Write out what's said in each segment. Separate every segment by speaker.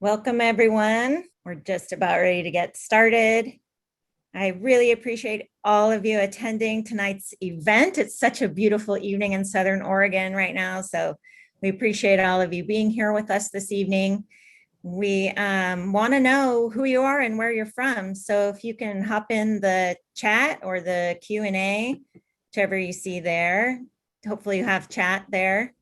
Speaker 1: Welcome, everyone. We're just about ready to get started. I really appreciate all of you attending tonight's event. It's such a beautiful evening in Southern Oregon right now, so we appreciate all of you being here with us this evening. We want to know who you are and where you're from, so if you can hop in the chat or the Q&A, whichever you see there. Hopefully you have chat there,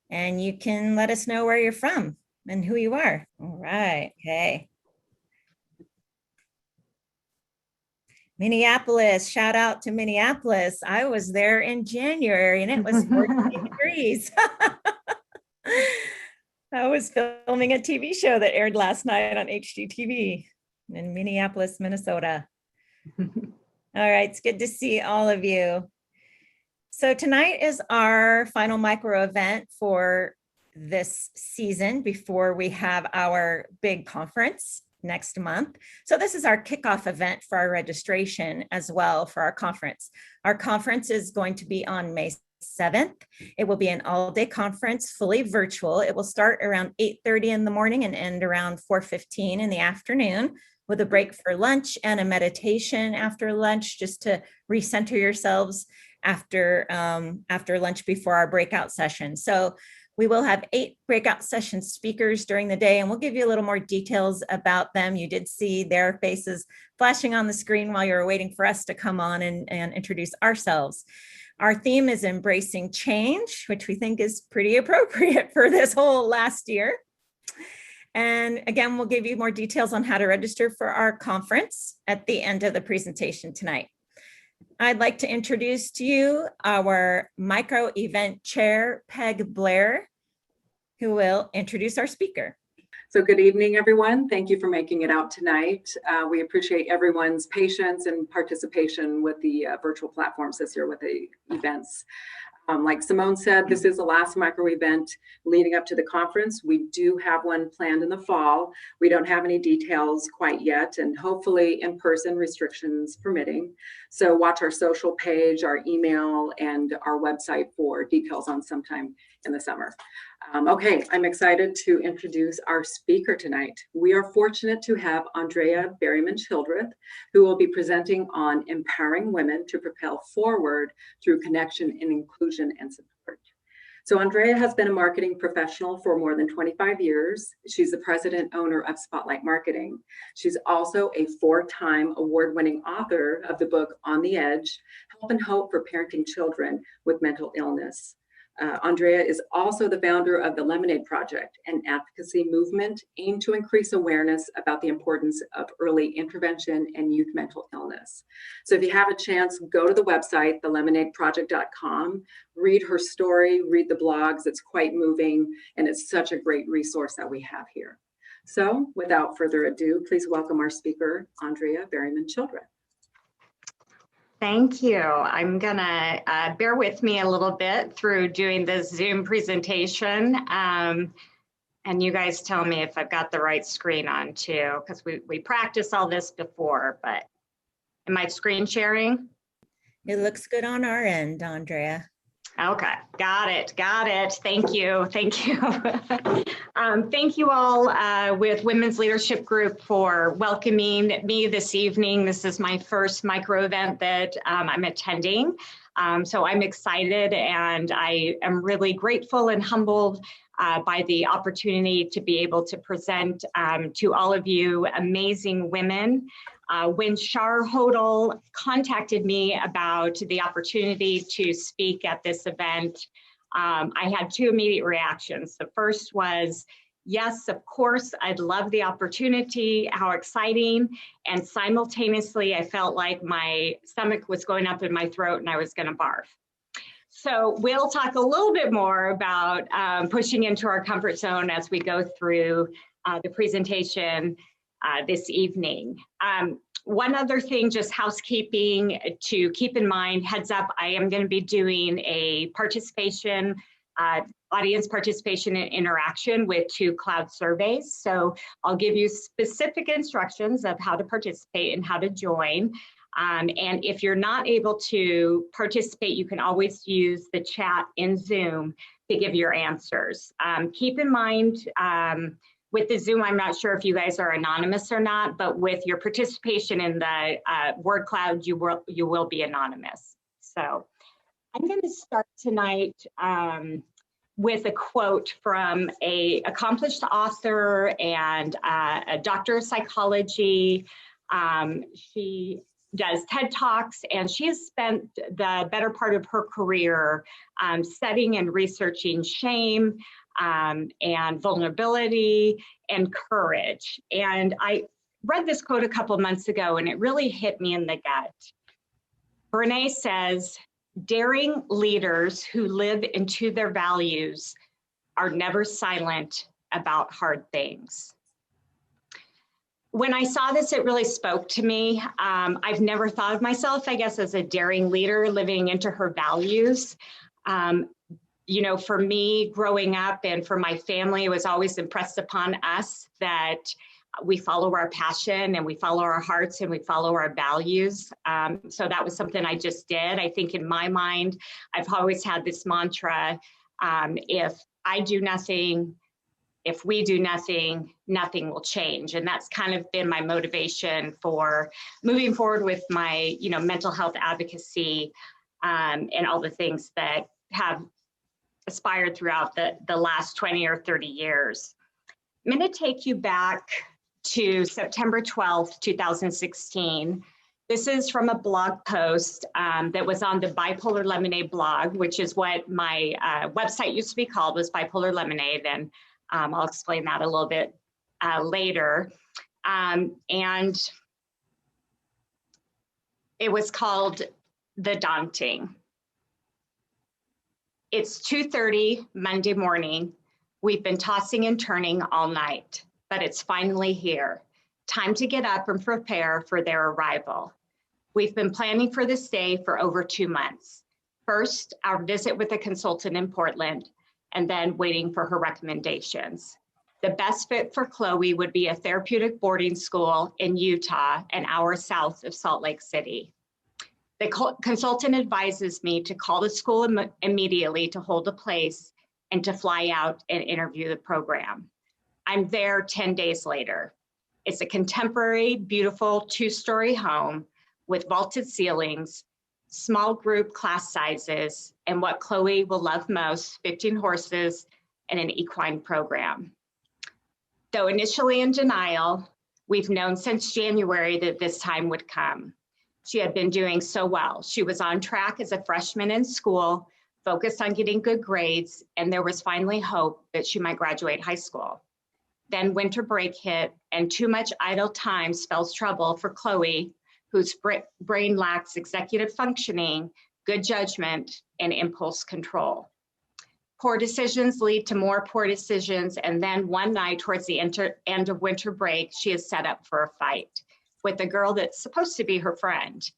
Speaker 1: and you can let us know where you're from and who you are. All right, okay. Minneapolis, shout out to Minneapolis. I was there in January and it was 14 degrees. I was filming a TV show that aired last night on HGTV in Minneapolis, Minnesota. All right, it's good to see all of you. So tonight is our final micro event for this season before we have our big conference next month. So this is our kickoff event for our registration as well for our conference. Our conference is going to be on May 7th. It will be an all-day conference, fully virtual. It will start around 8:30 in the morning and end around 4:15 in the afternoon, with a break for lunch and a meditation after lunch, just to recenter yourselves after lunch before our breakout session. So we will have 8 breakout session speakers during the day, and we'll give you a little more details about them. You did see their faces flashing on the screen while you were waiting for us to come on and introduce ourselves. Our theme is embracing change, which we think is pretty appropriate for this whole last year. And again, we'll give you more details on how to register for our conference at the end of the presentation tonight. I'd like to introduce to you our micro event chair, Peg Blair, who will introduce our speaker.
Speaker 2: So good evening, everyone. Thank you for making it out tonight. We appreciate everyone's patience and participation with the virtual platforms this year with the events. Like Simone said, this is the last micro event leading up to the conference. We do have one planned in the fall. We don't have any details quite yet, and hopefully in-person restrictions permitting. So watch our social page, our email, and our website for details on sometime in the summer. Okay, I'm excited to introduce our speaker tonight. We are fortunate to have Andrea Berryman Childreth, who will be presenting on empowering women to propel forward through connection and inclusion and support. So Andrea has been a marketing professional for more than 25 years. She's the president owner of Spotlight Marketing. She's also a 4-time award-winning author of the book On the Edge, Help and Hope for Parenting Children with Mental Illness. Andrea is also the founder of the Lemonade Project, an advocacy movement aimed to increase awareness about the importance of early intervention and youth mental illness. So if you have a chance, go to the website, thelemonadeproject.com, read her story, read the blogs. It's quite moving, and it's such a great resource that we have here. So without further ado, please welcome our speaker, Andrea Berryman Childreth.
Speaker 3: Thank you. I'm gonna bear with me a little bit through doing this Zoom presentation. And you guys tell me if I've got the right screen on too, because we practiced all this before, but am I screen sharing?
Speaker 1: It looks good on our end, Andrea.
Speaker 3: Okay, got it. Thank you. Thank you all with Women's Leadership Group for welcoming me this evening. This is my first micro event that I'm attending. So I'm excited, and I am really grateful and humbled by the opportunity to be able to present to all of you amazing women. When Shar Hodel contacted me about the opportunity to speak at this event, I had 2 immediate reactions. The first was, yes, of course, I'd love the opportunity, how exciting. And simultaneously, I felt like my stomach was going up in my throat and I was gonna barf. So we'll talk a little bit more about pushing into our comfort zone as we go through the presentation this evening. One other thing, just housekeeping to keep in mind, heads up, I am going to be doing a participation, audience participation and interaction with 2 cloud surveys. So I'll give you specific instructions of how to participate and how to join. And if you're not able to participate, you can always use the chat in Zoom to give your answers. Keep in mind, With the Zoom, I'm not sure if you guys are anonymous or not, but with your participation in the word cloud, you will be anonymous. So I'm going to start tonight with a quote from an accomplished author and a doctor of psychology. She does TED Talks, and she has spent the better part of her career studying and researching shame and vulnerability and courage. And I read this quote a couple months ago, and it really hit me in the gut. Brene says, "Daring leaders who live into their values are never silent about hard things." When I saw this, it really spoke to me. I've never thought of myself, I guess, as a daring leader living into her values. You know, for me growing up and for my family, it was always impressed upon us that we follow our passion and we follow our hearts and we follow our values. So that was something I just did. I think in my mind, I've always had this mantra, if I do nothing, if we do nothing, nothing will change. And that's kind of been my motivation for moving forward with my, you know, mental health advocacy and all the things that have aspired throughout the last 20 or 30 years. I'm going to take you back to September 12th, 2016. This is from a blog post that was on the Bipolar Lemonade blog, which is what my website used to be called, was Bipolar Lemonade. And I'll explain that a little bit later. And it was called The Daunting. It's 2:30 Monday morning. We've been tossing and turning all night, but it's finally here. Time to get up and prepare for their arrival. We've been planning for this day for over 2 months. First, our visit with a consultant in Portland, and then waiting for her recommendations. The best fit for Chloe would be a therapeutic boarding school in Utah, an hour south of Salt Lake City. The consultant advises me to call the school immediately to hold a place and to fly out and interview the program. I'm there 10 days later. It's a contemporary, beautiful 2-story home with vaulted ceilings, small group class sizes, and what Chloe will love most, 15 horses and an equine program. Though initially in denial, we've known since January that this time would come. She had been doing so well. She was on track as a freshman in school, focused on getting good grades, and there was finally hope that she might graduate high school. Then winter break hit, and too much idle time spells trouble for Chloe, whose brain lacks executive functioning, good judgment, and impulse control. Poor decisions lead to more poor decisions, and then one night towards the end of winter break, she is set up for a fight with a girl that's supposed to be her friend.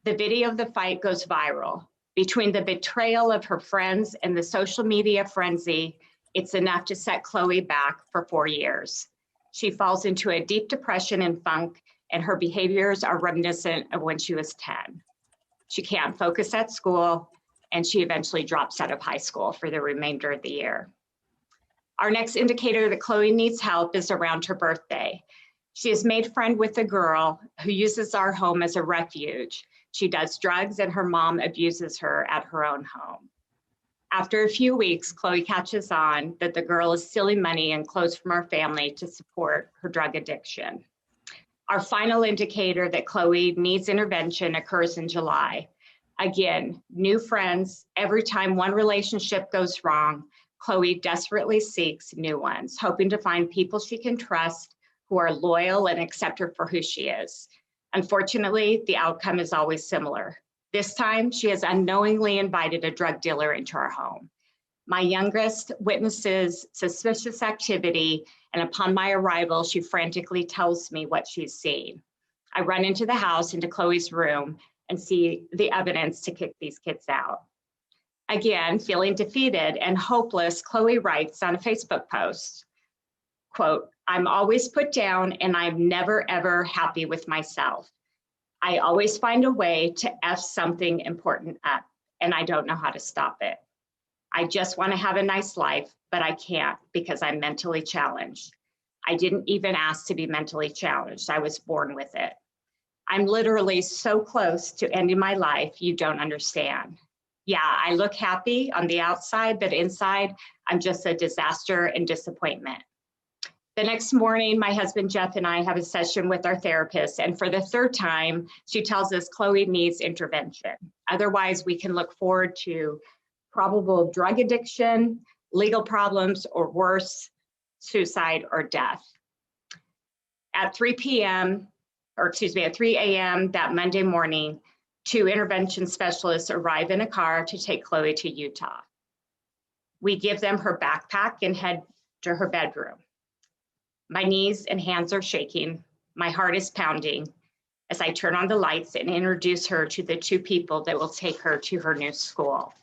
Speaker 3: The video of the fight goes viral. Between the betrayal of her friends and the social media frenzy, it's enough to set Chloe back for 4 years. She falls into a deep depression and funk, and her behaviors are reminiscent of when she was 10. She can't focus at school, and she eventually drops out of high school for the remainder of the year. Our next indicator that Chloe needs help is around her birthday. She has made friend with a girl who uses our home as a refuge. She does drugs, and her mom abuses her at her own home. After a few weeks, Chloe catches on that the girl is stealing money and clothes from our family to support her drug addiction. Our final indicator that Chloe needs intervention occurs in July. Again, new friends. Every time one relationship goes wrong, Chloe desperately seeks new ones, hoping to find people she can trust who are loyal and accept her for who she is. Unfortunately, the outcome is always similar. This time, she has unknowingly invited a drug dealer into our home. My youngest witnesses suspicious activity, and upon my arrival, she frantically tells me what she's seen. I run into the house, into Chloe's room, and see the evidence to kick these kids out. Again, feeling defeated and hopeless, Chloe writes on a Facebook post, quote, "I'm always put down and I'm never, ever happy with myself. I always find a way to F something important up, and I don't know how to stop it. I just want to have a nice life, but I can't because I'm mentally challenged. I didn't even ask to be mentally challenged. I was born with it. I'm literally so close to ending my life, you don't understand. Yeah, I look happy on the outside, but inside, I'm just a disaster and disappointment. The next morning, my husband Jeff and I have a session with our therapist, and for the third time, she tells us Chloe needs intervention. Otherwise, we can look forward to probable drug addiction, legal problems, or worse, suicide or death. At 3 a.m. that Monday morning, 2 intervention specialists arrive in a car to take Chloe to Utah. We give them her backpack and head to her bedroom. My knees and hands are shaking. My heart is pounding as I turn on the lights and introduce her to the 2 people that will take her to her new school.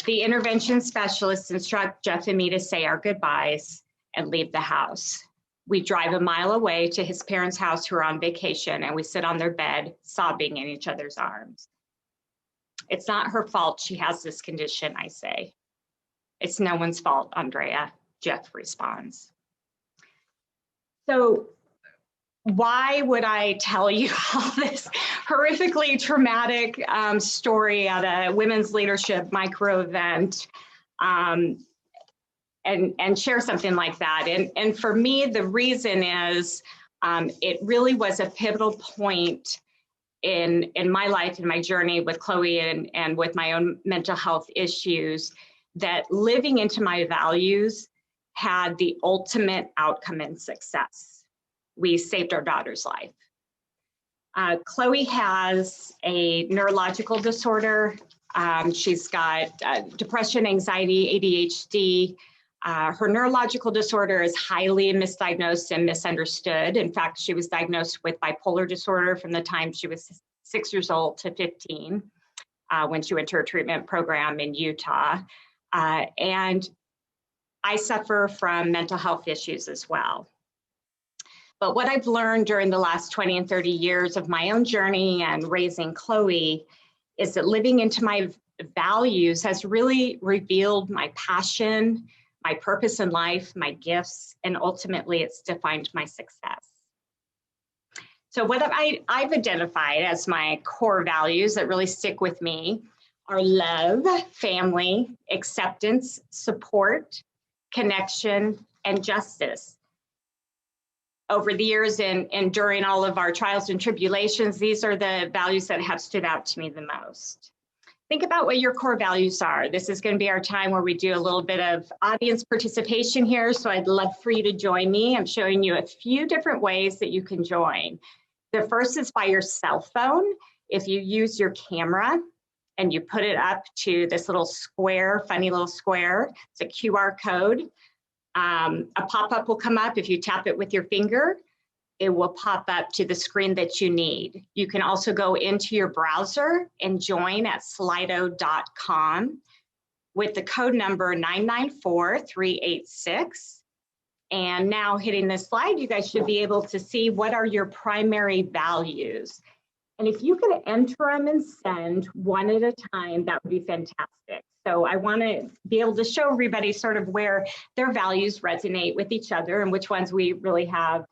Speaker 3: The intervention specialists instruct Jeff and me to say our goodbyes and leave the house. We drive a mile away to his parents' house who are on vacation, and we sit on their bed, sobbing in each other's arms. It's not her fault she has this condition, I say. It's no one's fault, Andrea, Jeff responds. So why would I tell you all this horrifically traumatic story at a women's leadership micro event and share something like that? And for me, the reason is it really was a pivotal point in my life and my journey with Chloe and with my own mental health issues, that living into my values had the ultimate outcome and success. We saved our daughter's life. Chloe has a neurological disorder. She's got depression, anxiety, ADHD. Her neurological disorder is highly misdiagnosed and misunderstood. In fact, she was diagnosed with bipolar disorder from the time she was 6 years old to 15 when she went to her treatment program in Utah. And I suffer from mental health issues as well. But what I've learned during the last 20 and 30 years of my own journey and raising Chloe is that living into my values has really revealed my passion, my purpose in life, my gifts, and ultimately it's defined my success. So what I've identified as my core values that really stick with me are love, family, acceptance, support, connection, and justice. Over the years and during all of our trials and tribulations, these are the values that have stood out to me the most. Think about what your core values are. This is going to be our time where we do a little bit of audience participation here, so I'd love for you to join me. I'm showing you a few different ways that you can join. The first is by your cell phone. If you use your camera and you put it up to this little square, funny little square, it's a QR code. A pop-up will come up. If you tap it with your finger, it will pop up to the screen that you need. You can also go into your browser and join at slido.com with the code number 994386. And now hitting this slide, you guys should be able to see what are your primary values. And if you could enter them and send one at a time, that would be fantastic. So I want to be able to show everybody sort of where their values resonate with each other and which ones we really have,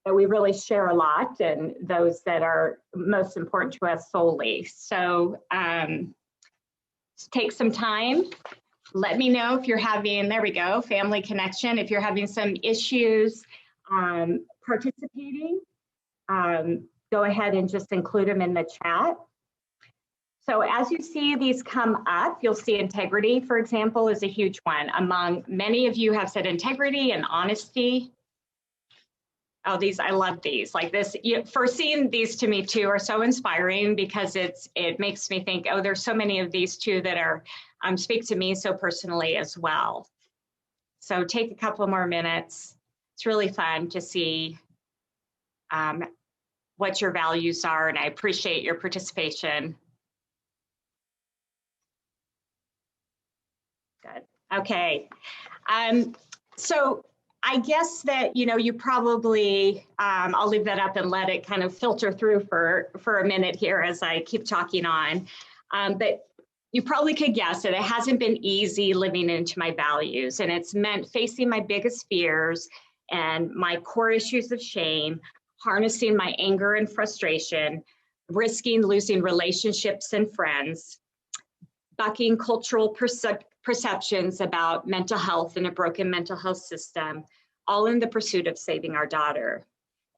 Speaker 3: that we really share a lot, and those that are most important to us solely. So take some time. Let me know if you're having, there we go, family connection. If you're having some issues participating, go ahead and just include them in the chat. So as you see these come up, you'll see integrity, for example, is a huge one. Among many of you have said integrity and honesty. Oh, these, I love these. Like this, first seeing these to me too are so inspiring because it makes me think, oh, there's so many of these too that are speak to me so personally as well. So take a couple more minutes. It's really fun to see what your values are, and I appreciate your participation. Good. Okay. So I guess that, you probably, I'll leave that up and let it kind of filter through for a minute here as I keep talking on. But you probably could guess that it hasn't been easy living into my values, and it's meant facing my biggest fears and my core issues of shame, harnessing my anger and frustration, risking losing relationships and friends, bucking cultural perceptions about mental health and a broken mental health system, all in the pursuit of saving our daughter.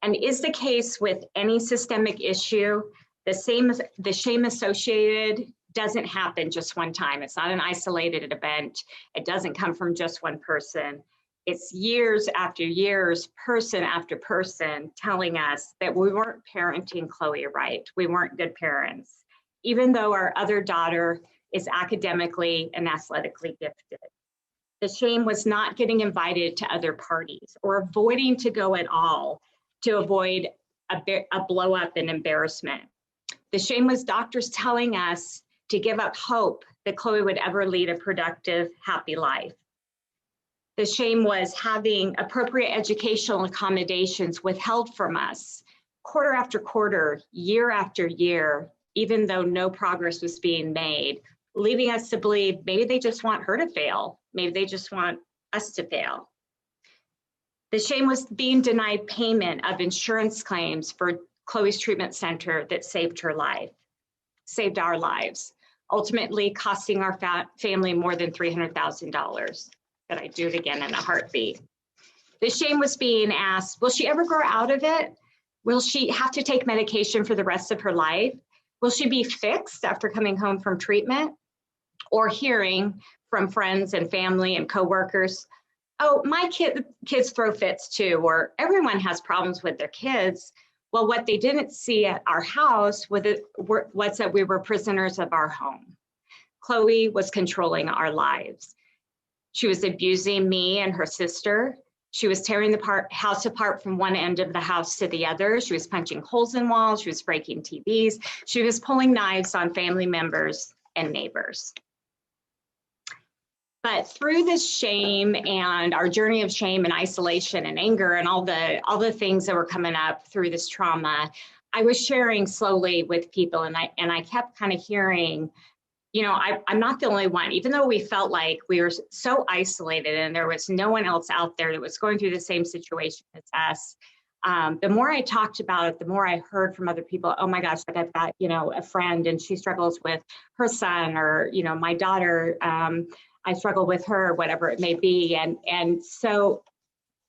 Speaker 3: And is the case with any systemic issue, the shame associated doesn't happen just one time. It's not an isolated event. It doesn't come from just one person. It's years after years, person after person telling us that we weren't parenting Chloe right. We weren't good parents, even though our other daughter is academically and athletically gifted. The shame was not getting invited to other parties or avoiding to go at all to avoid a blow up and embarrassment. The shame was doctors telling us to give up hope that Chloe would ever lead a productive, happy life. The shame was having appropriate educational accommodations withheld from us quarter after quarter, year after year, even though no progress was being made, leaving us to believe maybe they just want her to fail. Maybe they just want us to fail. The shame was being denied payment of insurance claims for Chloe's treatment center that saved her life, saved our lives, ultimately costing our family more than $300,000. But I'd do it again in a heartbeat. The shame was being asked, will she ever grow out of it? Will she have to take medication for the rest of her life? Will she be fixed after coming home from treatment? Or hearing from friends and family and coworkers, oh, my kids throw fits too, or everyone has problems with their kids. Well, what they didn't see at our house was that we were prisoners of our home. Chloe was controlling our lives. She was abusing me and her sister. She was tearing the house apart from one end of the house to the other. She was punching holes in walls. She was breaking TVs. She was pulling knives on family members and neighbors. But through this shame and our journey of shame and isolation and anger and all the things that were coming up through this trauma, I was sharing slowly with people, and I kept kind of hearing, you know, I'm not the only one. Even though we felt like we were so isolated and there was no one else out there that was going through the same situation as us, the more I talked about it, the more I heard from other people, oh my gosh, like I've got, you know, a friend and she struggles with her son, or, you know, my daughter, I struggle with her, whatever it may be. And so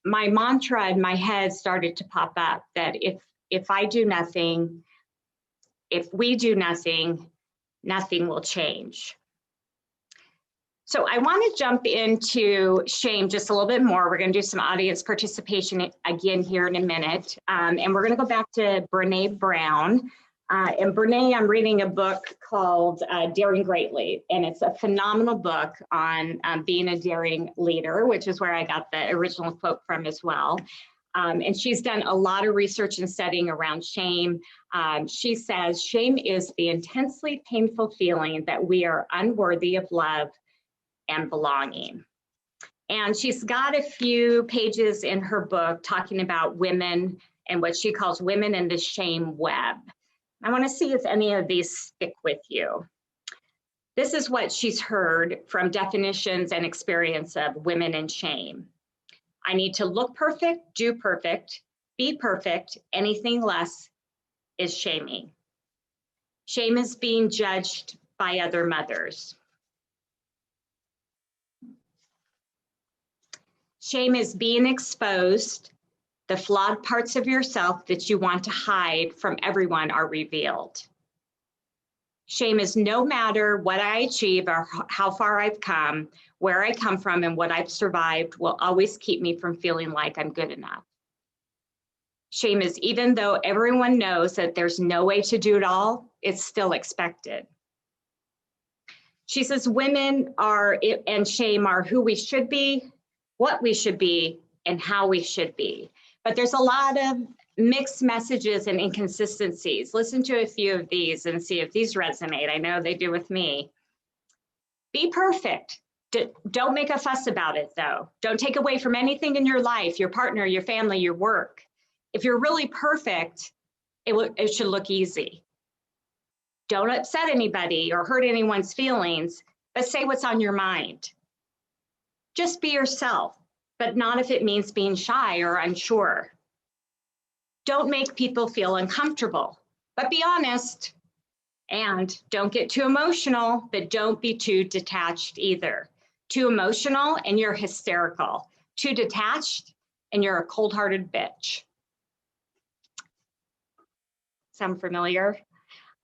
Speaker 3: my mantra in my head started to pop up that if I do nothing, if we do nothing, nothing will change. So I want to jump into shame just a little bit more. We're going to do some audience participation again here in a minute. And we're going to go back to Brene Brown. And Brene, I'm reading a book called Daring Greatly, and it's a phenomenal book on being a daring leader, which is where I got the original quote from as well. And she's done a lot of research and studying around shame. She says, shame is the intensely painful feeling that we are unworthy of love and belonging. And she's got a few pages in her book talking about women and what she calls women in the shame web. I want to see if any of these stick with you. This is what she's heard from definitions and experience of women in shame. I need to look perfect, do perfect, be perfect. Anything less is shaming. Shame is being judged by other mothers. Shame is being exposed. The flawed parts of yourself that you want to hide from everyone are revealed. Shame is no matter what I achieve or how far I've come, where I come from and what I've survived will always keep me from feeling like I'm good enough. Shame is even though everyone knows that there's no way to do it all, it's still expected. She says women are, and shame are who we should be, what we should be, and how we should be. But there's a lot of mixed messages and inconsistencies. Listen to a few of these and see if these resonate. I know they do with me. Be perfect. Don't make a fuss about it, though. Don't take away from anything in your life, your partner, your family, your work. If you're really perfect, it should look easy. Don't upset anybody or hurt anyone's feelings, but say what's on your mind. Just be yourself, but not if it means being shy or unsure. Don't make people feel uncomfortable, but be honest. And don't get too emotional, but don't be too detached either. Too emotional and you're hysterical. Too detached and you're a cold-hearted bitch. Sound familiar?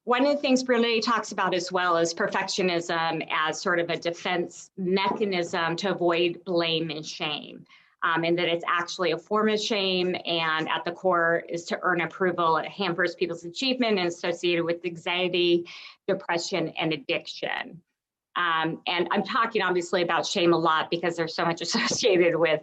Speaker 3: One of the things Brene talks about as well is perfectionism as sort of a defense mechanism to avoid blame and shame. And that it's actually a form of shame, and at the core is to earn approval. It hampers people's achievement and associated with anxiety, depression, and addiction. And I'm talking obviously about shame a lot because there's so much associated with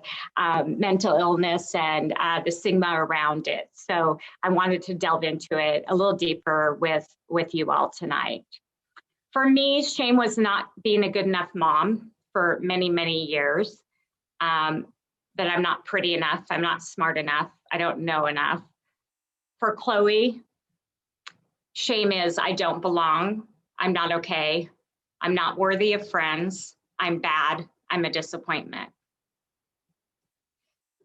Speaker 3: mental illness and the stigma around it. So I wanted to delve into it a little deeper with you all tonight. For me, shame was not being a good enough mom for many, many years. That I'm not pretty enough, I'm not smart enough, I don't know enough. For Chloe, shame is I don't belong, I'm not okay, I'm not worthy of friends, I'm bad, I'm a disappointment.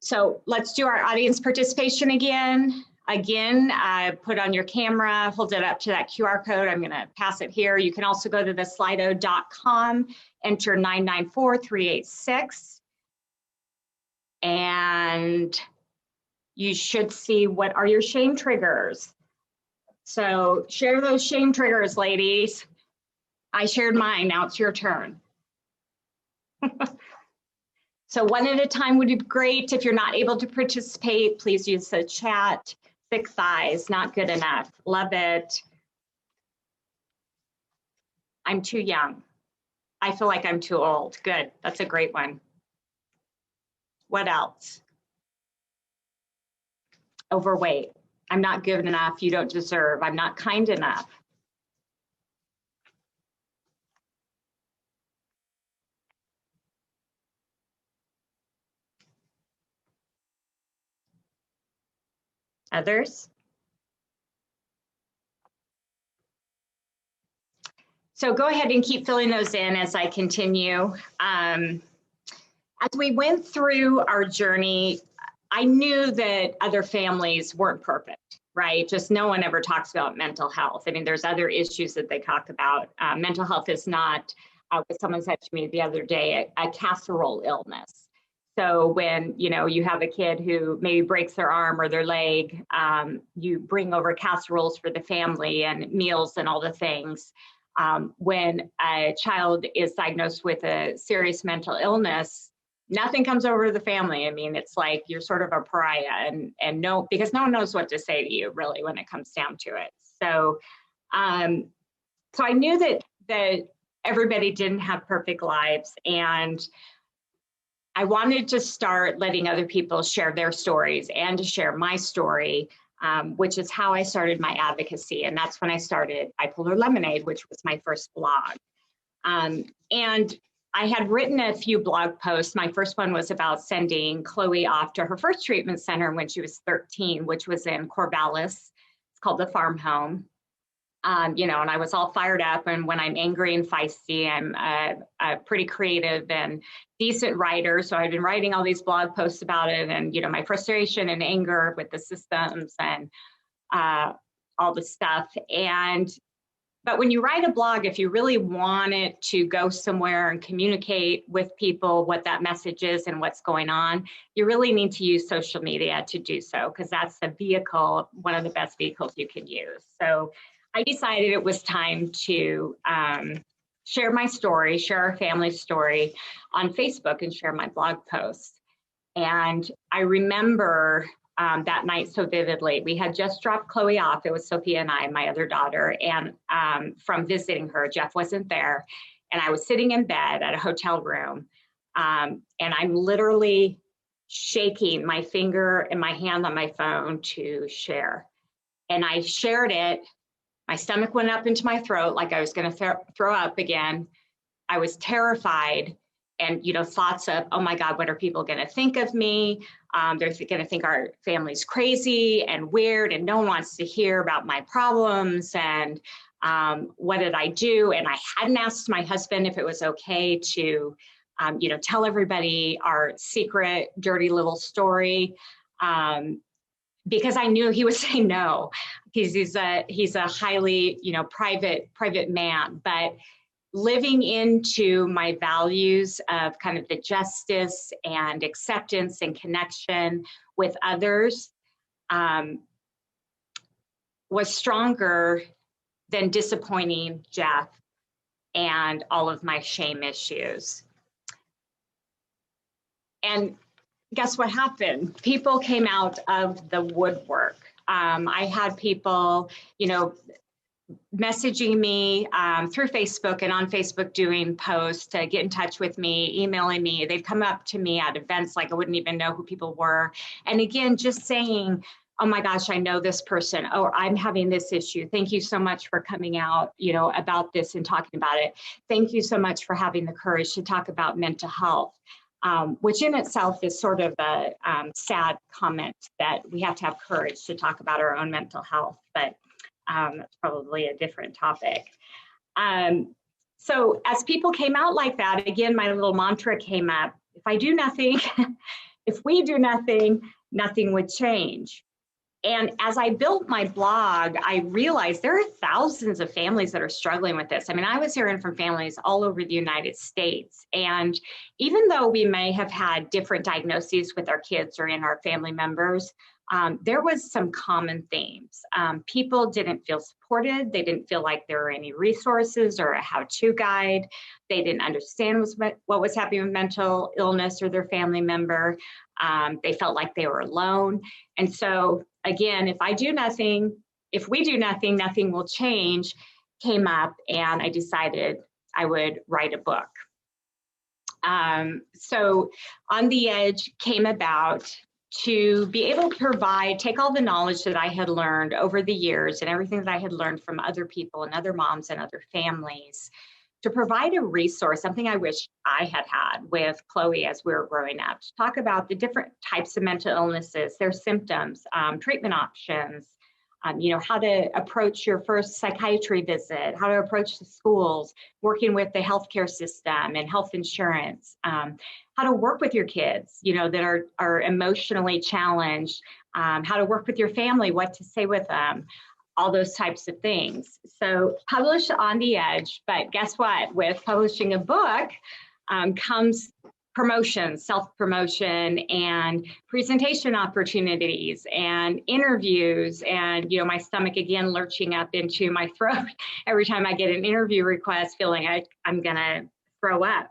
Speaker 3: So let's do our audience participation again. Again, put on your camera, hold it up to that QR code. I'm gonna pass it here. You can also go to the slido.com, enter 994386. And you should see what are your shame triggers. So share those shame triggers, ladies. I shared mine, now it's your turn. So one at a time would be great. If you're not able to participate, please use the chat. Thick thighs, not good enough. Love it. I'm too young. I feel like I'm too old. Good, that's a great one. What else? Overweight. I'm not good enough. You don't deserve. I'm not kind enough. Others? So go ahead and keep filling those in as I continue. As we went through our journey, I knew that other families weren't perfect, right? Just no one ever talks about mental health. I mean, there's other issues that they talk about. Mental health is not, what someone said to me the other day, a casserole illness. So when you have a kid who maybe breaks their arm or their leg, you bring over casseroles for the family and meals and all the things. When a child is diagnosed with a serious mental illness, nothing comes over to the family. I mean, it's like you're sort of a pariah, and no, because no one knows what to say to you really when it comes down to it. So, so I knew that everybody didn't have perfect lives, and I wanted to start letting other people share their stories and to share my story, which is how I started my advocacy. And that's when I started Bipolar Lemonade, which was my first blog. And I had written a few blog posts. My first one was about sending Chloe off to her first treatment center when she was 13, which was in Corvallis. It's called the Farm Home. And I was all fired up. And when I'm angry and feisty, I'm a pretty creative and decent writer. So I've been writing all these blog posts about it, and my frustration and anger with the systems and all the stuff. But when you write a blog, if you really want it to go somewhere and communicate with people what that message is and what's going on, you really need to use social media to do so, because that's the vehicle, one of the best vehicles you can use. So I decided it was time to share my story, share our family story on Facebook and share my blog posts. And I remember that night so vividly. We had just dropped Chloe off. It was Sophia and I, my other daughter, and from visiting her. Jeff wasn't there. And I was sitting in bed at a hotel room, and I'm literally shaking my finger and my hand on my phone to share. And I shared it. My stomach went up into my throat like I was going to throw up again. I was terrified. And, thoughts of, oh my God, what are people going to think of me? They're going to think our family's crazy and weird, and no one wants to hear about my problems. And What did I do? And I hadn't asked my husband if it was okay to, tell everybody our secret, dirty little story, because I knew he would say no, because he's a highly, private man. But living into my values of kind of the justice and acceptance and connection with others was stronger than disappointing Jeff and all of my shame issues. And guess what happened? People came out of the woodwork. I had people, messaging me through Facebook and on Facebook doing posts to get in touch with me, emailing me. They'd come up to me at events like I wouldn't even know who people were. And again, just saying, oh my gosh, I know this person, or I'm having this issue. Thank you so much for coming out, about this and talking about it. Thank you so much for having the courage to talk about mental health, which in itself is sort of a sad comment that we have to have courage to talk about our own mental health, but that's probably a different topic. So as people came out like that, again, my little mantra came up: if I do nothing, if we do nothing, nothing would change. And as I built my blog, I realized there are thousands of families that are struggling with this. I mean, I was hearing from families all over the United States. And even though we may have had different diagnoses with our kids or in our family members, there was some common themes. People didn't feel supported. They didn't feel like there were any resources or a how-to guide. They didn't understand what was happening with mental illness or their family member. They felt like they were alone. And so again, if I do nothing, if we do nothing, nothing will change, came up, and I decided I would write a book. So On the Edge came about to be able to provide, take all the knowledge that I had learned over the years and everything that I had learned from other people and other moms and other families, to provide a resource, something I wish I had had with Chloe as we were growing up, to talk about the different types of mental illnesses, their symptoms, treatment options, how to approach your first psychiatry visit, how to approach the schools, working with the healthcare system and health insurance, how to work with your kids, that are emotionally challenged, how to work with your family, what to say with them, all those types of things. So published On the Edge, but guess what? With publishing a book comes promotion, self-promotion, and presentation opportunities and interviews, and my stomach again lurching up into my throat every time I get an interview request, feeling I'm gonna throw up.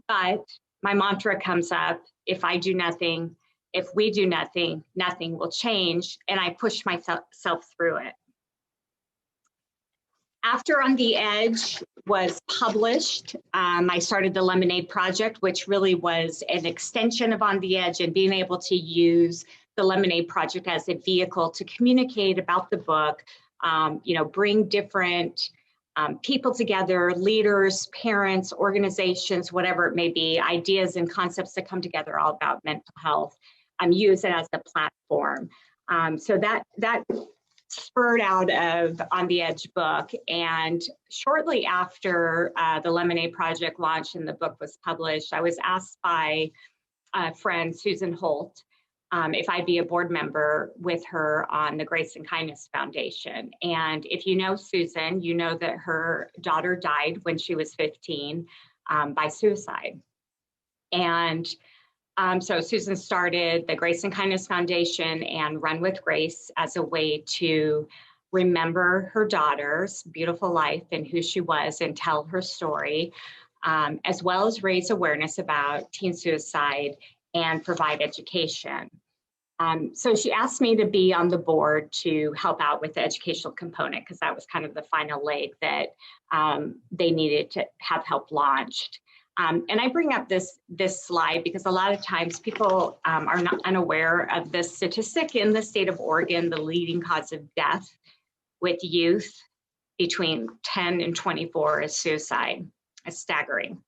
Speaker 3: But my mantra comes up: if I do nothing, if we do nothing, nothing will change. And I push myself through it. After On the Edge was published, I started the Lemonade Project, which really was an extension of On the Edge, and being able to use the Lemonade Project as a vehicle to communicate about the book, bring different people together, leaders, parents, organizations, whatever it may be, ideas and concepts that come together all about mental health. Use it as a platform. So that spurred out of On the Edge book. And shortly after the Lemonade Project launched and the book was published, I was asked by a friend, Susan Holt, if I'd be a board member with her on the Grace and Kindness Foundation. And if you know Susan, you know that her daughter died when she was 15 by suicide. And so Susan started the Grace and Kindness Foundation and Run with Grace as a way to remember her daughter's beautiful life and who she was and tell her story, as well as raise awareness about teen suicide and provide education. So she asked me to be on the board to help out with the educational component, because that was kind of the final leg that they needed to have help launched. And I bring up this slide because a lot of times people are not unaware of this statistic in the state of Oregon. The leading cause of death with youth between 10 and 24 is suicide. It's staggering.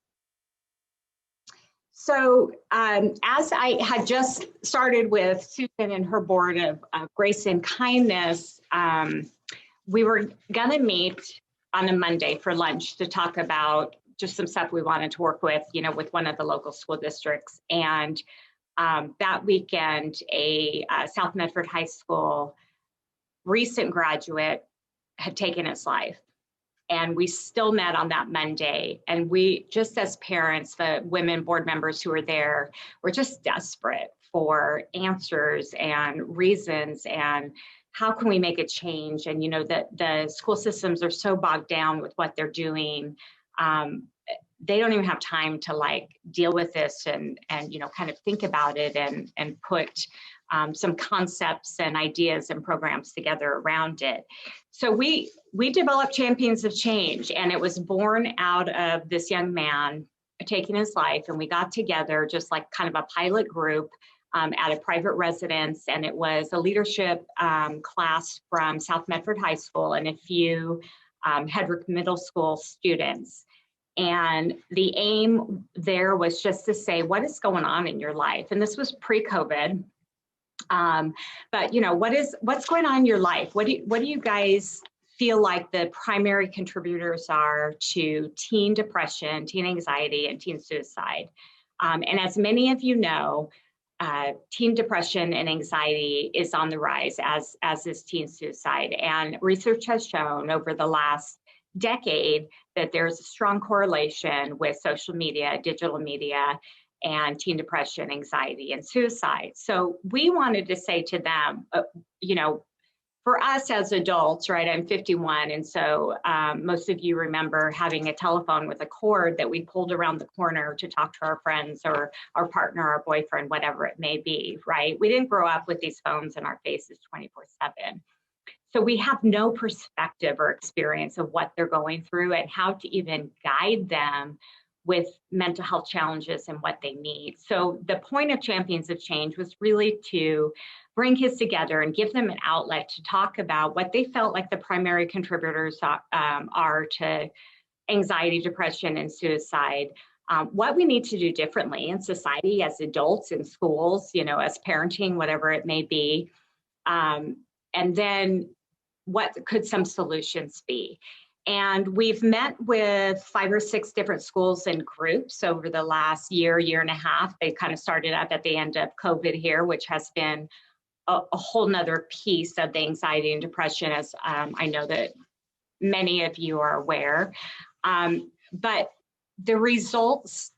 Speaker 3: So as I had just started with Susan and her board of Grace and Kindness, we were gonna meet on a Monday for lunch to talk about just some stuff we wanted to work with, with one of the local school districts. And that weekend, a South Medford High School recent graduate had taken its life. And we still met on that Monday. And we, just as parents, the women board members who were there, were just desperate for answers and reasons and how can we make a change? And that the school systems are so bogged down with what they're doing. They don't even have time to deal with this and kind of think about it and put some concepts and ideas and programs together around it. So we developed Champions of Change, and it was born out of this young man taking his life. And we got together just like kind of a pilot group at a private residence, and it was a leadership class from South Medford High School and a few Hedrick Middle School students. And the aim there was just to say, what is going on in your life? And this was pre-COVID. But what's going on in your life? What do you guys feel like the primary contributors are to teen depression, teen anxiety, and teen suicide? And as many of you know, teen depression and anxiety is on the rise, as is teen suicide. And research has shown over the last decade that there's a strong correlation with social media, digital media, and teen depression, anxiety, and suicide. So we wanted to say to them, for us as adults, right, I'm 51, and so most of you remember having a telephone with a cord that we pulled around the corner to talk to our friends or our partner, our boyfriend, whatever it may be, right? We didn't grow up with these phones in our faces 24/7. So we have no perspective or experience of what they're going through and how to even guide them with mental health challenges and what they need. So the point of Champions of Change was really to bring kids together and give them an outlet to talk about what they felt like the primary contributors are to anxiety, depression, and suicide, what we need to do differently in society as adults, in schools, as parenting, whatever it may be, and then what could some solutions be? And we've met with 5 or 6 different schools and groups over the last year and a half. They kind of started up at the end of COVID here, which has been a whole nother piece of the anxiety and depression, as I know that many of you are aware. But the results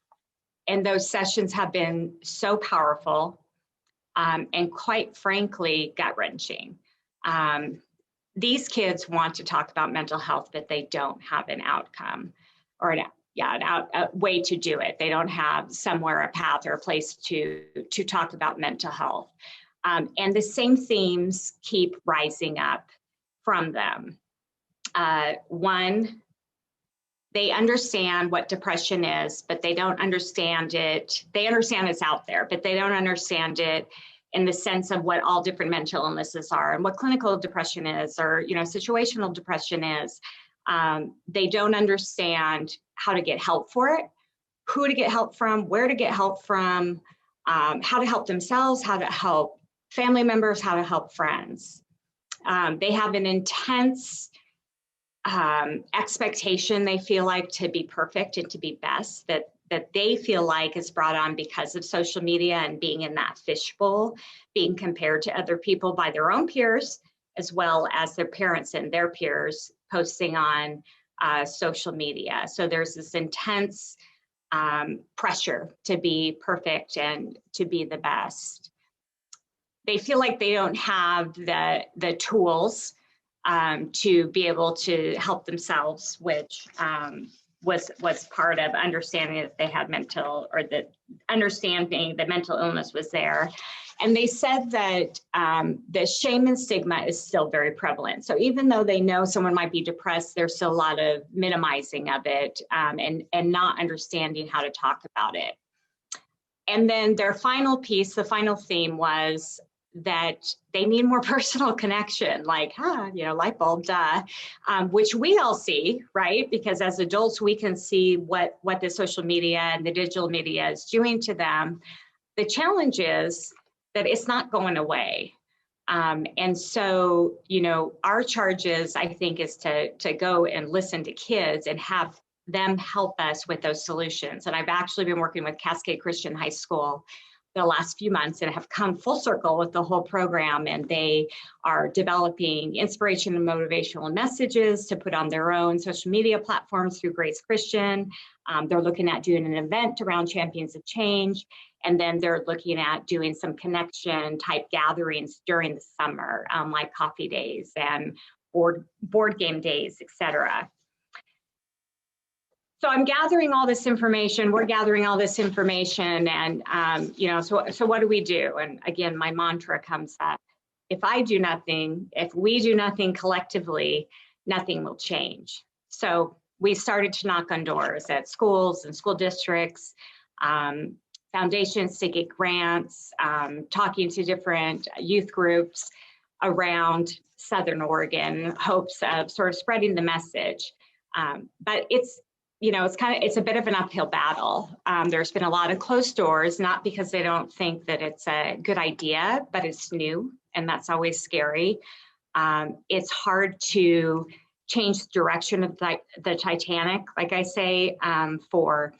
Speaker 3: in those sessions have been so powerful and quite frankly, gut-wrenching. These kids want to talk about mental health, but they don't have an outcome or a way to do it. They don't have somewhere, a path or a place to talk about mental health. And the same themes keep rising up from them. One, they understand what depression is, but they don't understand it. They understand it's out there, but they don't understand it in the sense of what all different mental illnesses are and what clinical depression is, or situational depression is. They don't understand how to get help for it, who to get help from, where to get help from, how to help themselves, how to help family members, how to help friends. They have an intense expectation, they feel like, to be perfect and to be best, that they feel like is brought on because of social media and being in that fishbowl, being compared to other people by their own peers, as well as their parents and their peers posting on social media. So there's this intense pressure to be perfect and to be the best. They feel like they don't have the tools to be able to help themselves, which was part of understanding that they had mental, or the understanding that mental illness was there. And they said that the shame and stigma is still very prevalent. So even though they know someone might be depressed, there's still a lot of minimizing of it and not understanding how to talk about it. And then their final piece, the final theme, was that they need more personal connection, like, light bulb, duh, which we all see, right? Because as adults, we can see what the social media and the digital media is doing to them. The challenge is that it's not going away. And so, our charge is, I think, is to go and listen to kids and have them help us with those solutions. And I've actually been working with Cascade Christian High School the last few months and have come full circle with the whole program. And they are developing inspiration and motivational messages to put on their own social media platforms through Grace Christian. They're looking at doing an event around Champions of Change. And then they're looking at doing some connection type gatherings during the summer, like coffee days and board game days, etc. So I'm gathering all this information, we're gathering all this information, and so what do we do? And again, my mantra comes up: if I do nothing, if we do nothing collectively, nothing will change. So we started to knock on doors at schools and school districts, foundations to get grants, talking to different youth groups around Southern Oregon, hopes of sort of spreading the message. But it's a bit of an uphill battle. There's been a lot of closed doors, not because they don't think that it's a good idea, but it's new, and that's always scary. It's hard to change the direction of the Titanic, like I say, for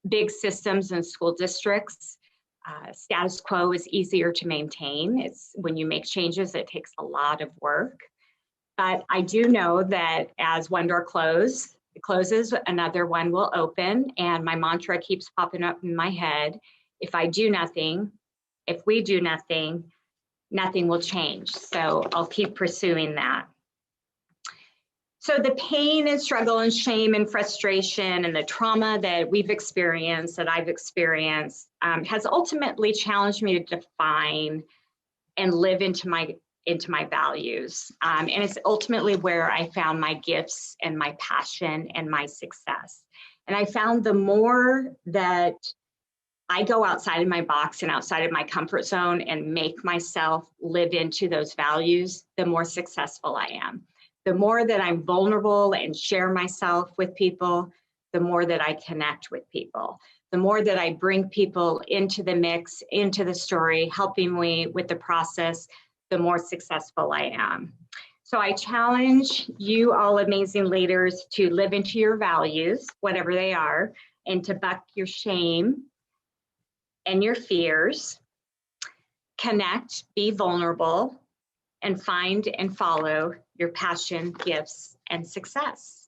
Speaker 3: big systems and school districts. Status quo is easier to maintain. It's when you make changes, it takes a lot of work. But I do know that as one door closes, another one will open. And my mantra keeps popping up in my head: if I do nothing, if we do nothing, nothing will change. So I'll keep pursuing that. So the pain and struggle and shame and frustration and the trauma that we've experienced, that I've experienced, has ultimately challenged me to define and live into my values. And it's ultimately where I found my gifts and my passion and my success. And I found the more that I go outside of my box and outside of my comfort zone and make myself live into those values, the more successful I am. The more that I'm vulnerable and share myself with people, the more that I connect with people. The more that I bring people into the mix, into the story, helping me with the process, the more successful I am. So I challenge you all amazing leaders to live into your values, whatever they are, and to buck your shame and your fears, connect, be vulnerable, and find and follow your passion, gifts, and success.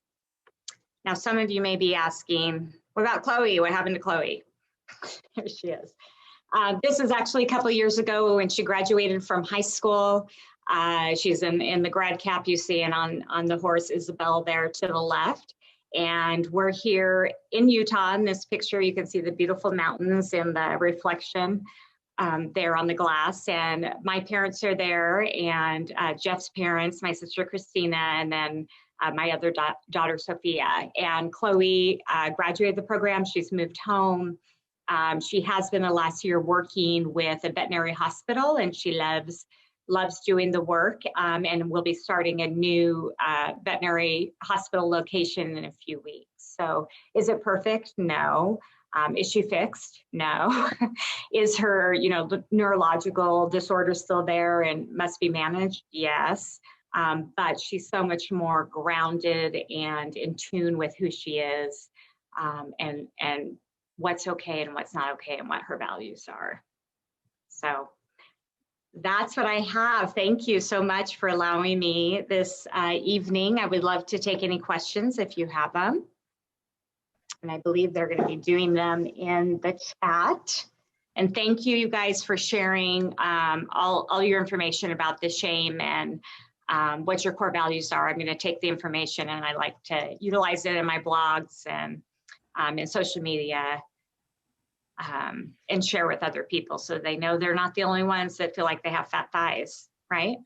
Speaker 3: Now, some of you may be asking, what about Chloe? What happened to Chloe? Here she is. This is actually a couple of years ago when she graduated from high school. She's in the grad cap you see, and on the horse, Isabel there to the left. And we're here in Utah. In this picture, you can see the beautiful mountains and the reflection there on the glass. And my parents are there, and Jeff's parents, my sister Christina, and then my other daughter Sophia. And Chloe graduated the program. She's moved home. She has been the last year working with a veterinary hospital, and she loves doing the work, and we'll be starting a new veterinary hospital location in a few weeks. So is it perfect? No. Is she fixed? No. Is her, neurological disorder still there and must be managed? Yes. But she's so much more grounded and in tune with who she is, and what's okay and what's not okay and what her values are. So that's what I have. Thank you so much for allowing me this evening. I would love to take any questions if you have them. And I believe they're going to be doing them in the chat. And thank you guys for sharing all your information about the shame and what your core values are. I'm going to take the information and I like to utilize it in my blogs and in social media, and share with other people so they know they're not the only ones that feel like they have fat thighs, right?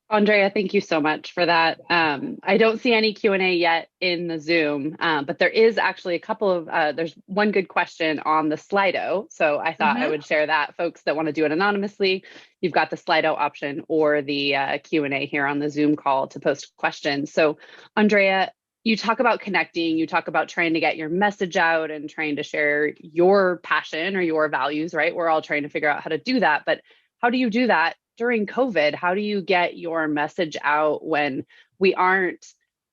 Speaker 4: Andrea, thank you so much for that. I don't see any Q&A yet in the Zoom, but there is actually a couple of, there's one good question on the Slido. So I thought I would share that. Folks that want to do it anonymously, you've got the Slido option or the Q&A here on the Zoom call to post questions. So Andrea, you talk about connecting, you talk about trying to get your message out and trying to share your passion or your values, right? We're all trying to figure out how to do that. But how do you do that during COVID? How do you get your message out when we aren't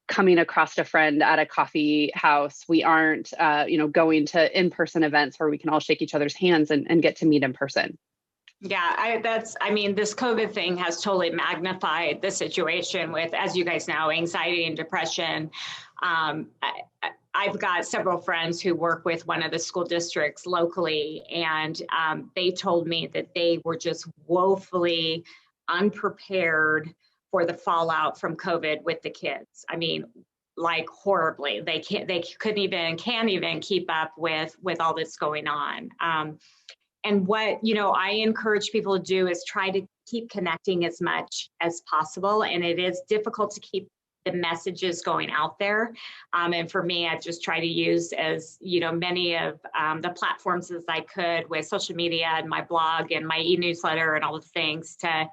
Speaker 4: coming across a friend at a coffee house? We aren't, going to in-person events where we can all shake each other's hands and get to meet in person.
Speaker 3: Yeah, this COVID thing has totally magnified the situation with, as you guys know, anxiety and depression. I've got several friends who work with one of the school districts locally, and they told me that they were just woefully unprepared for the fallout from COVID with the kids. I mean, like horribly. They can't even keep up with all that's going on. And what, I encourage people to do is try to keep connecting as much as possible. And it is difficult to keep the messages going out there. And for me, I've just tried to use as, many of the platforms as I could with social media and my blog and my e-newsletter and all the things to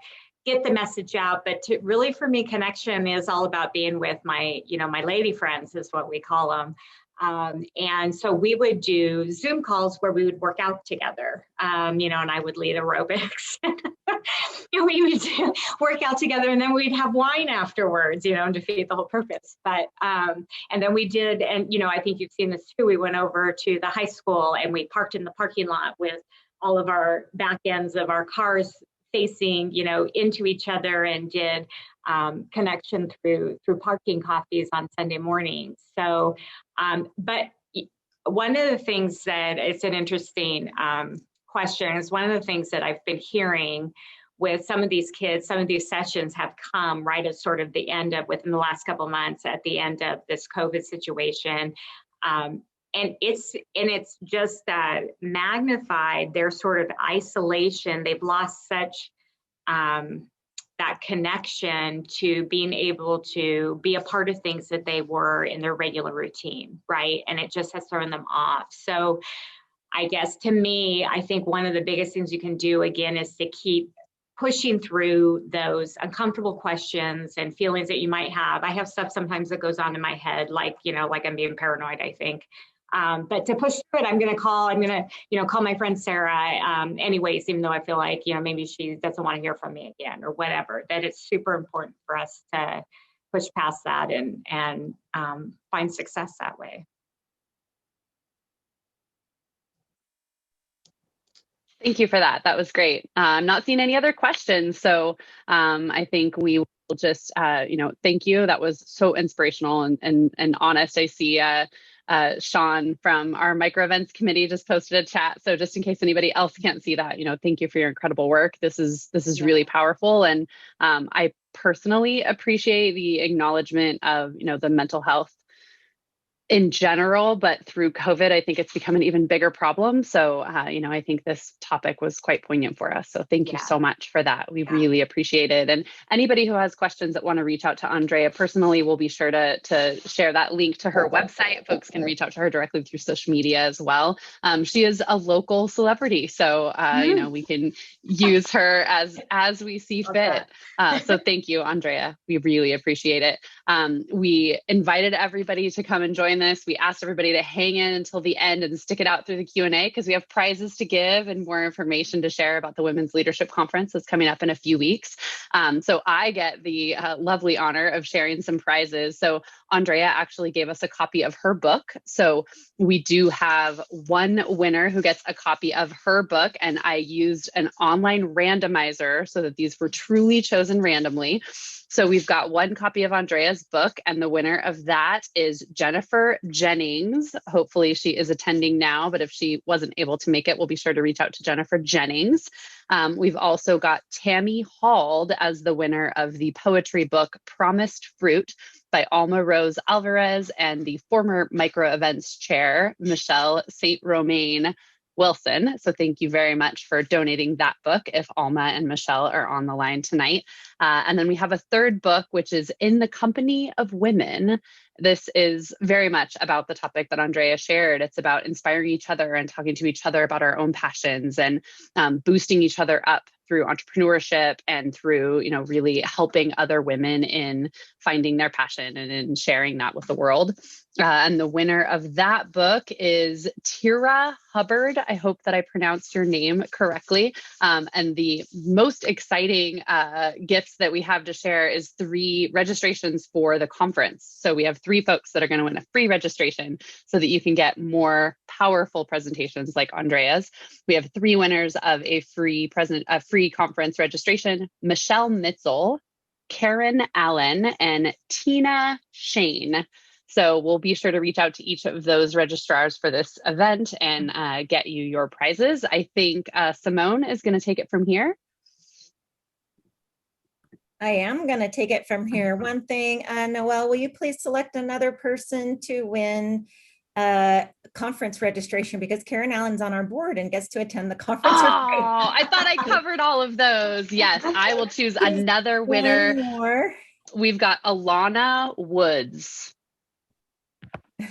Speaker 3: get the message out. But really, for me, connection is all about being with my lady friends, is what we call them. And so we would do Zoom calls where we would work out together, and I would lead aerobics. We would work out together, and then we'd have wine afterwards, to defeat the whole purpose. But, and then we did, and, I think you've seen this too, we went over to the high school and we parked in the parking lot with all of our back ends of our cars facing, into each other, and did connection through parking coffees on Sunday mornings. So, but one of the things that it's an interesting question is one of the things that I've been hearing with some of these kids, some of these sessions have come right at sort of the end of, within the last couple of months, at the end of this COVID situation. And it's just that magnified their sort of isolation. They've lost such that connection to being able to be a part of things that they were in their regular routine, right? And it just has thrown them off. So I guess, to me, I think one of the biggest things you can do, again, is to keep pushing through those uncomfortable questions and feelings that you might have. I have stuff sometimes that goes on in my head, like I'm being paranoid, I think. But to push through it, I'm going to call my friend Sarah anyways, even though I feel like, maybe she doesn't want to hear from me again or whatever. That it's super important for us to push past that and find success that way.
Speaker 4: Thank you for that. That was great. I'm not seeing any other questions. So I think we will just, thank you. That was so inspirational and honest. I see Sean from our micro events committee just posted a chat. So just in case anybody else can't see that, thank you for your incredible work. This is really powerful. And I personally appreciate the acknowledgement of, the mental health in general, but through COVID, I think it's become an even bigger problem. So, I think this topic was quite poignant for us. So thank you so much for that. We really appreciate it. And anybody who has questions that want to reach out to Andrea personally, we'll be sure to share that link to her website. Folks can reach out to her directly through social media as well. She is a local celebrity. So, we can use her as we see fit. So thank you, Andrea. We really appreciate it. We invited everybody to come and join this. We asked everybody to hang in until the end and stick it out through the Q&A because we have prizes to give and more information to share about the Women's Leadership Conference that's coming up in a few weeks. So I get the lovely honor of sharing some prizes. So Andrea actually gave us a copy of her book. So we do have one winner who gets a copy of her book, and I used an online randomizer so that these were truly chosen randomly. So we've got one copy of Andrea's book, and the winner of that is Jennifer Jennings. Hopefully she is attending now, but if she wasn't able to make it, we'll be sure to reach out to Jennifer Jennings. We've also got Tammy Hald as the winner of the poetry book Promised Fruit by Alma Rose Alvarez and the former micro events chair, Michelle St. Romain Wilson. So thank you very much for donating that book if Alma and Michelle are on the line tonight. And then we have a third book, which is In the Company of Women. This is very much about the topic that Andrea shared. It's about inspiring each other and talking to each other about our own passions and boosting each other up through entrepreneurship and through, really helping other women in finding their passion and in sharing that with the world. And the winner of that book is Tira Hubbard. I hope that I pronounced your name correctly. And the most exciting gifts that we have to share is 3 registrations for the conference. So we have 3 folks that are going to win a free registration so that you can get more powerful presentations like Andrea's. We have 3 winners of a free conference registration: Michelle Mitzel, Karen Allen, and Tina Shane. So we'll be sure to reach out to each of those registrars for this event and get you your prizes. I think Simone is going to take it from here.
Speaker 1: I am going to take it from here. One thing, Noelle, will you please select another person to win conference registration, because Karen Allen's on our board and gets to attend the conference.
Speaker 4: Oh, I thought I covered all of those. Yes, I will choose another winner.
Speaker 1: One more.
Speaker 4: We've got Alana Woods.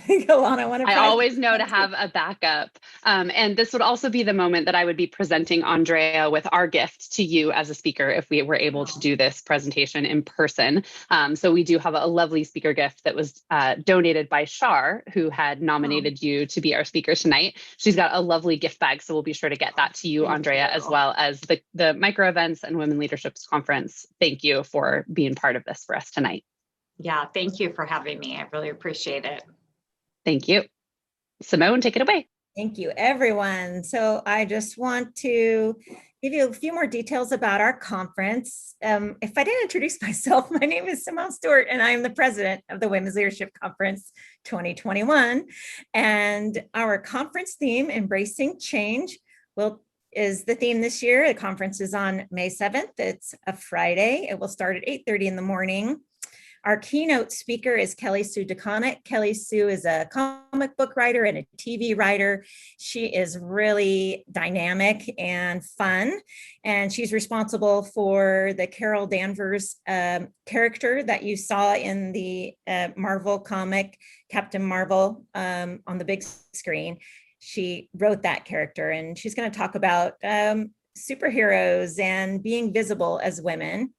Speaker 1: Alana,
Speaker 4: I always know to have a backup. And this would also be the moment that I would be presenting Andrea with our gift to you as a speaker if we were able to do this presentation in person. So we do have a lovely speaker gift that was donated by Shar, who had nominated you to be our speaker tonight. She's got a lovely gift bag, so we'll be sure to get that to you, Andrea, as well as the micro events and Women Leaderships Conference. Thank you for being part of this for us tonight.
Speaker 3: Yeah, thank you for having me. I really appreciate it.
Speaker 4: Thank you. Simone, take it away.
Speaker 1: Thank you, everyone. So I just want to give you a few more details about our conference. If I didn't introduce myself, my name is Simone Stewart, and I am the president of the Women's Leadership Conference 2021. And our conference theme, Embracing Change, is the theme this year. The conference is on May 7th. It's a Friday. It will start at 8:30 in the morning. Our keynote speaker is Kelly Sue DeConnick. Kelly Sue is a comic book writer and a TV writer. She is really dynamic and fun, and she's responsible for the Carol Danvers character that you saw in the Marvel comic, Captain Marvel, on the big screen. She wrote that character, and she's going to talk about superheroes and being visible as women.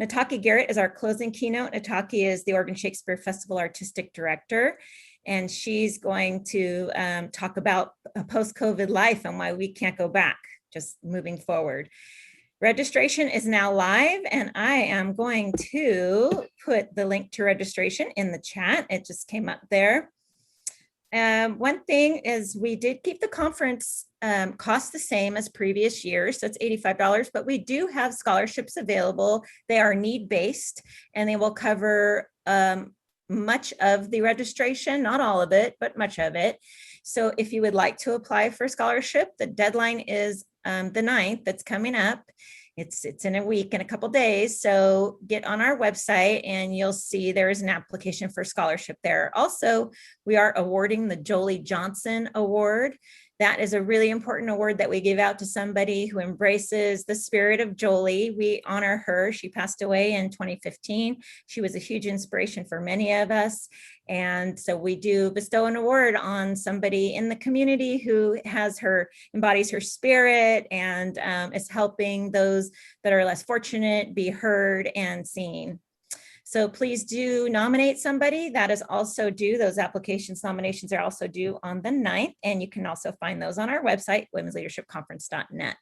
Speaker 1: Nataki Garrett is our closing keynote. Nataki is the Oregon Shakespeare Festival Artistic Director, and she's going to talk about a post-COVID life and why we can't go back, just moving forward. Registration is now live, and I am going to put the link to registration in the chat. It just came up there. One thing is we did keep the conference cost the same as previous years, so it's $85, but we do have scholarships available. They are need-based, and they will cover much of the registration, not all of it, but much of it. So if you would like to apply for a scholarship, the deadline is the 9th. That's coming up. It's in a week, in a couple days. So get on our website and you'll see there is an application for scholarship there. Also, we are awarding the Jolie Johnson Award. That is a really important award that we give out to somebody who embraces the spirit of Jolie. We honor her. She passed away in 2015. She was a huge inspiration for many of us. And so we do bestow an award on somebody in the community who embodies her spirit and is helping those that are less fortunate be heard and seen. So please do nominate somebody. That is also due. Those nominations are also due on the 9th, and you can also find those on our website, womensleadershipconference.net.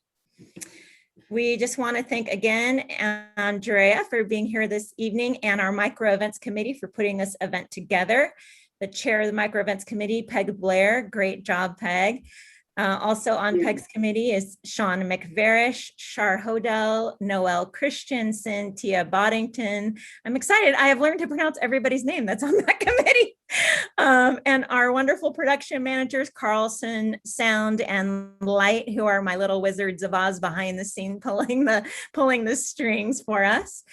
Speaker 1: We just want to thank again Andrea for being here this evening, and our micro events committee for putting this event together. The chair of the micro events committee, Peg Blair. Great job, Peg. Also on Peg's committee is Sean McVarish, Shar Hodel, Noelle Christensen, Tia Boddington. I'm excited. I have learned to pronounce everybody's name that's on that committee. And our wonderful production managers, Carlson, Sound, and Light, who are my little wizards of Oz behind the scene, pulling the strings for us.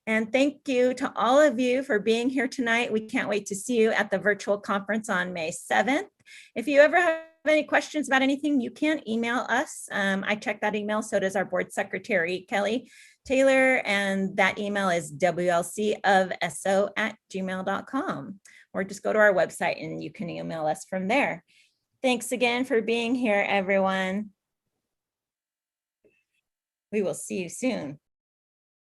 Speaker 1: And thank you to all of you for being here tonight. We can't wait to see you at the virtual conference on May 7th. If you ever have any questions about anything, you can email us. I check that email, so does our board secretary, Kelly Taylor, and that email is wlcofso@gmail.com, or just go to our website and you can email us from there. Thanks again for being here, everyone. We will see you soon.